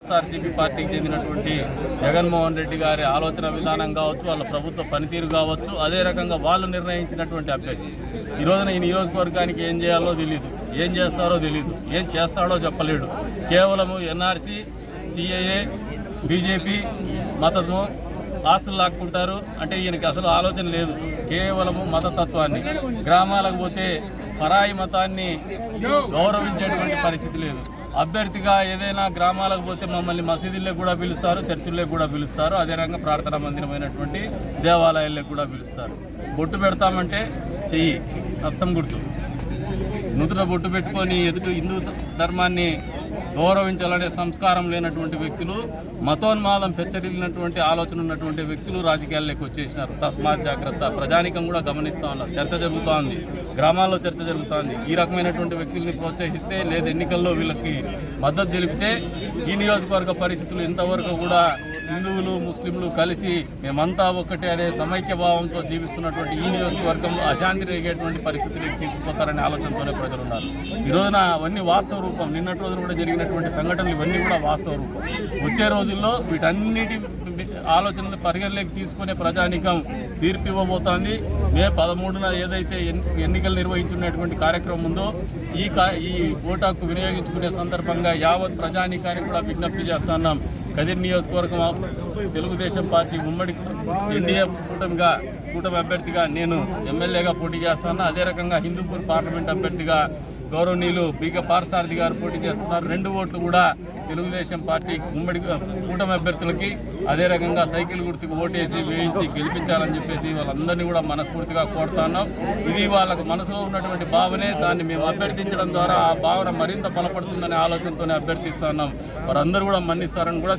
వైఎస్ఆర్సీపీ పార్టీకి చెందినటువంటి జగన్మోహన్ రెడ్డి గారి ఆలోచన విధానం కావచ్చు, వాళ్ళ ప్రభుత్వ పనితీరు కావచ్చు, అదే రకంగా వాళ్ళు నిర్ణయించినటువంటి అభ్యర్థి ఈ రోజున ఈ నియోజకవర్గానికి ఏం చేయాలో తెలియదు, ఏం చేస్తారో తెలియదు, ఏం చేస్తాడో చెప్పలేడు. కేవలము ఎన్ఆర్సీ, సిఏఏ, బీజేపీ మతము, ఆస్తులు లాక్కుంటారు అంటే ఈయనకి అసలు ఆలోచన లేదు. కేవలము మతతత్వాన్ని, గ్రామాలకు పోతే పరాయి మతాన్ని గౌరవించేటువంటి పరిస్థితి లేదు. అభ్యర్థిగా ఏదైనా గ్రామాలకు పోతే మమ్మల్ని మసీదుల్లో కూడా పిలుస్తారు, చర్చిల్లో కూడా పిలుస్తారు, అదే రకంగా ప్రార్థనా మందిరమైనటువంటి దేవాలయాల్లో కూడా పిలుస్తారు. బొట్టు పెడతామంటే చెయ్యి హస్తం గుర్తు, నూతన బొట్టు పెట్టుకొని ఎదుటి హిందూ ధర్మాన్ని గౌరవించాలనే సంస్కారం లేనటువంటి వ్యక్తులు, మతోన్మాదం పెచ్చరిల్లినటువంటి ఆలోచన ఉన్నటువంటి వ్యక్తులు రాజకీయాల్లోకి వచ్చేసినారు. తస్మాత్ జాగ్రత్త. ప్రజానికం కూడా గమనిస్తూ ఉన్నారు. చర్చ జరుగుతూ ఉంది, గ్రామాల్లో చర్చ జరుగుతోంది. ఈ రకమైనటువంటి వ్యక్తుల్ని ప్రోత్సహిస్తే లేదా ఎన్నికల్లో వీళ్ళకి మద్దతు తెలిపితే ఈ నియోజకవర్గ పరిస్థితులు ఇంతవరకు కూడా హిందువులు ముస్లింలు కలిసి మేమంతా ఒక్కటే అనే సమైక్య భావంతో జీవిస్తున్నటువంటి ఈ నియోజకవర్గంలో అశాంతి రేగేటువంటి పరిస్థితులకు తీసుకుపోతారనే ఆలోచనతోనే ప్రజలు ఉన్నారు. ఈ రోజున అవన్నీ వాస్తవ రూపం. నిన్నటి రోజున కూడా జరిగినటువంటి సంఘటనలు ఇవన్నీ కూడా వాస్తవ రూపం. వచ్చే రోజుల్లో వీటన్నిటి ఆలోచనలు పరిగణలోకి తీసుకునే ప్రజానీకం తీర్పు ఇవ్వబోతోంది. మే 13న ఏదైతే ఎన్నికలు నిర్వహించుకునేటువంటి కార్యక్రమం ఉందో ఈ ఓటు హక్కు వినియోగించుకునే సందర్భంగా యావత్ ప్రజానీకానికి కూడా విజ్ఞప్తి చేస్తున్నాం. కదిరి నియోజకవర్గం తెలుగుదేశం పార్టీ ఉమ్మడి ఎన్డీఏ కూటమి అభ్యర్థిగా నేను ఎమ్మెల్యేగా పోటీ చేస్తాను. అదే రకంగా హిందూపూర్ పార్లమెంట్ అభ్యర్థిగా గౌరవనీయులు బీక పార్సారథి గారు పోటీ చేస్తున్నారు. 2 ఓట్లు కూడా తెలుగుదేశం పార్టీ ఉమ్మడి కూటమి అభ్యర్థులకి, అదే రకంగా సైకిల్ గుర్తుకు ఓటేసి వేయించి గెలిపించాలని చెప్పేసి వాళ్ళందరినీ కూడా మనస్ఫూర్తిగా కోరుతున్నాం. ఇది వాళ్ళకు మనసులో ఉన్నటువంటి భావనే. దాన్ని మేము అభ్యర్థించడం ద్వారా ఆ భావన మరింత బలపడుతుందనే ఆలోచనతోనే అభ్యర్థిస్తున్నాం. వారందరూ కూడా మన్నిస్తారని కూడా